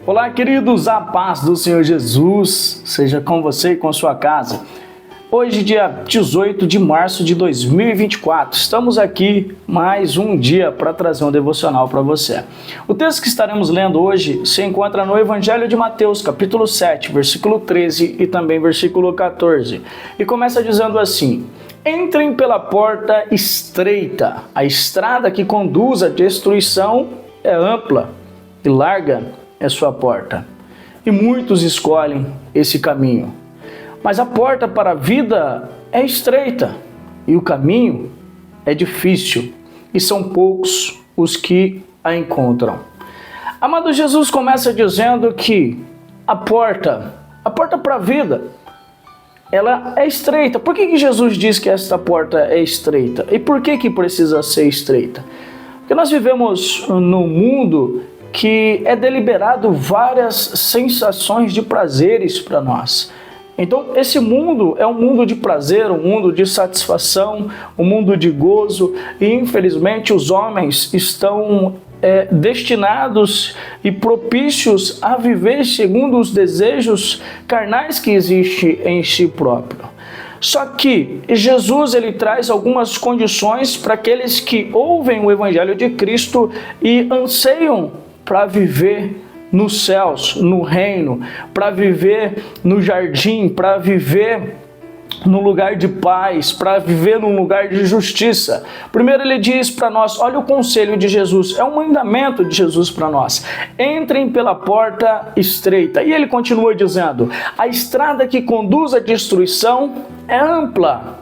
Olá, queridos, a paz do Senhor Jesus seja com você e com sua casa. Hoje, dia 18 de março de 2024, estamos aqui mais um dia para trazer um devocional para você. O texto que estaremos lendo hoje se encontra no Evangelho de Mateus, capítulo 7, versículo 13 e também versículo 14. E começa dizendo assim: entrem pela porta estreita, a estrada que conduz à destruição é ampla e larga é sua porta, e muitos escolhem esse caminho. Mas a porta para a vida é estreita, e o caminho é difícil, e são poucos os que a encontram. Amado, Jesus começa dizendo que a porta para a vida, ela é estreita. Por que Jesus diz que esta porta é estreita? E por que precisa ser estreita? Porque nós vivemos num mundo que é deliberado várias sensações de prazeres para nós. Então, esse mundo é um mundo de prazer, um mundo de satisfação, um mundo de gozo, e infelizmente os homens estão destinados e propícios a viver segundo os desejos carnais que existem em si próprio. Só que Jesus ele traz algumas condições para aqueles que ouvem o Evangelho de Cristo e anseiam para viver nos céus, no reino, para viver no jardim, para viver no lugar de paz, para viver num lugar de justiça. Primeiro ele diz para nós, olha o conselho de Jesus, é um mandamento de Jesus para nós: entrem pela porta estreita. E ele continua dizendo, a estrada que conduz à destruição é ampla.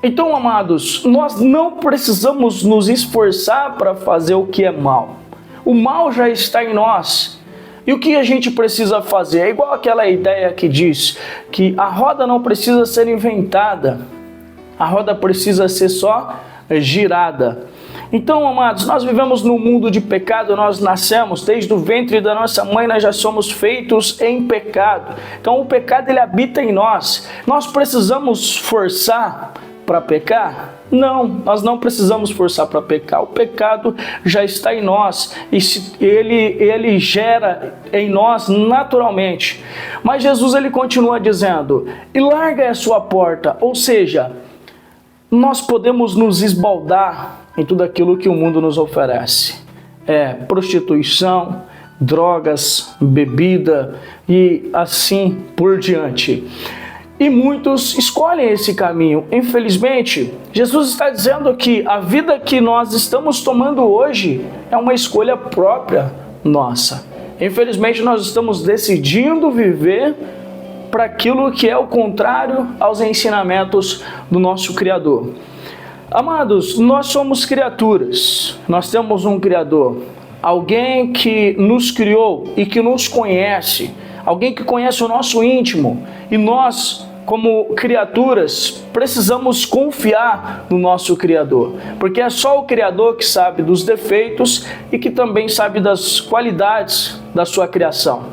Então, amados, nós não precisamos nos esforçar para fazer o que é mal. O mal já está em nós. E o que a gente precisa fazer? É igual aquela ideia que diz que a roda não precisa ser inventada. A roda precisa ser só girada. Então, amados, nós vivemos num mundo de pecado, nós nascemos, desde o ventre da nossa mãe, nós já somos feitos em pecado. Então, o pecado, ele habita em nós. Nós precisamos forçar para pecar? Não, nós não precisamos forçar para pecar. O pecado já está em nós e ele gera em nós naturalmente. Mas Jesus ele continua dizendo, e larga a sua porta, ou seja, nós podemos nos esbaldar em tudo aquilo que o mundo nos oferece. Prostituição, drogas, bebida e assim por diante. E muitos escolhem esse caminho. Infelizmente, Jesus está dizendo que a vida que nós estamos tomando hoje é uma escolha própria nossa. Infelizmente, nós estamos decidindo viver para aquilo que é o contrário aos ensinamentos do nosso Criador. Amados, nós somos criaturas, nós temos um Criador, alguém que nos criou e que nos conhece, alguém que conhece o nosso íntimo, e nós, como criaturas, precisamos confiar no nosso Criador, porque é só o Criador que sabe dos defeitos e que também sabe das qualidades da sua criação.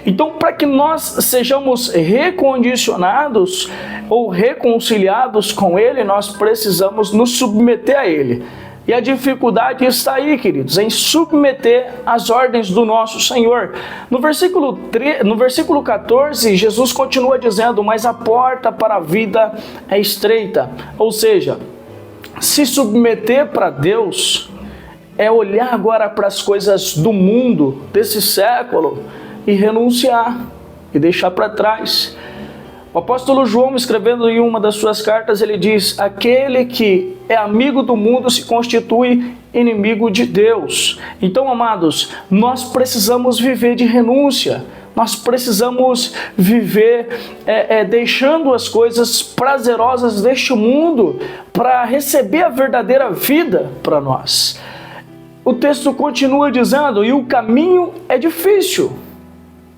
Então, para que nós sejamos recondicionados ou reconciliados com Ele, nós precisamos nos submeter a Ele. E a dificuldade está aí, queridos, em submeter as ordens do nosso Senhor. No versículo 14, Jesus continua dizendo, mas a porta para a vida é estreita. Ou seja, se submeter para Deus é olhar agora para as coisas do mundo, desse século, e renunciar, e deixar para trás. O apóstolo João, escrevendo em uma das suas cartas, ele diz, aquele que é amigo do mundo se constitui inimigo de Deus. Então, amados, nós precisamos viver de renúncia, nós precisamos viver deixando as coisas prazerosas deste mundo para receber a verdadeira vida para nós. O texto continua dizendo, e o caminho é difícil.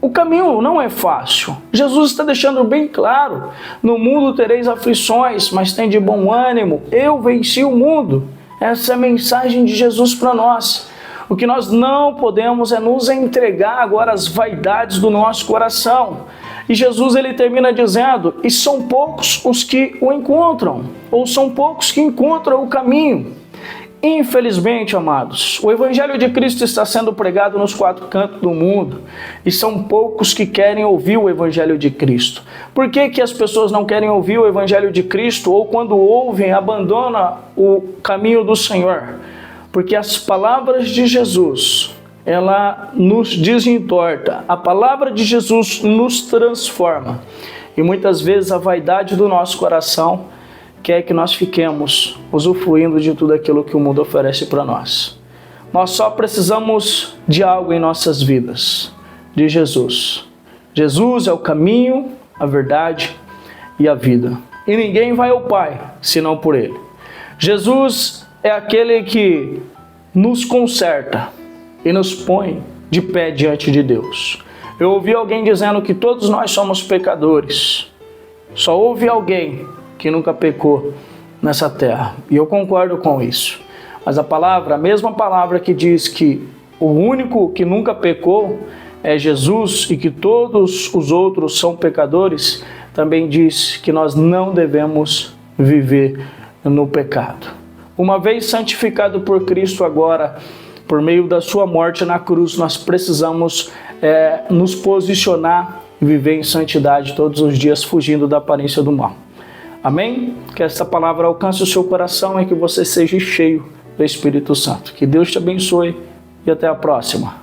O caminho não é fácil. Jesus está deixando bem claro, no mundo tereis aflições, mas tem de bom ânimo, eu venci o mundo. Essa é a mensagem de Jesus para nós. O que nós não podemos é nos entregar agora às vaidades do nosso coração. E Jesus ele termina dizendo, e são poucos os que o encontram, ou são poucos que encontram o caminho. Infelizmente, amados, o Evangelho de Cristo está sendo pregado nos 4 cantos do mundo e são poucos que querem ouvir o Evangelho de Cristo. Por que que as pessoas não querem ouvir o Evangelho de Cristo ou quando ouvem, abandonam o caminho do Senhor? Porque as palavras de Jesus, ela nos desentorta. A palavra de Jesus nos transforma. E muitas vezes a vaidade do nosso coração quer que nós fiquemos usufruindo de tudo aquilo que o mundo oferece para nós. Nós só precisamos de algo em nossas vidas, de Jesus. Jesus é o caminho, a verdade e a vida. E ninguém vai ao Pai senão por Ele. Jesus é aquele que nos conserta e nos põe de pé diante de Deus. Eu ouvi alguém dizendo que todos nós somos pecadores. Só houve alguém que nunca pecou nessa terra. E eu concordo com isso. Mas a mesma palavra que diz que o único que nunca pecou é Jesus e que todos os outros são pecadores, também diz que nós não devemos viver no pecado. Uma vez santificado por Cristo agora, por meio da sua morte na cruz, nós precisamos nos posicionar e viver em santidade todos os dias, fugindo da aparência do mal. Amém? Que esta palavra alcance o seu coração e que você seja cheio do Espírito Santo. Que Deus te abençoe e até a próxima.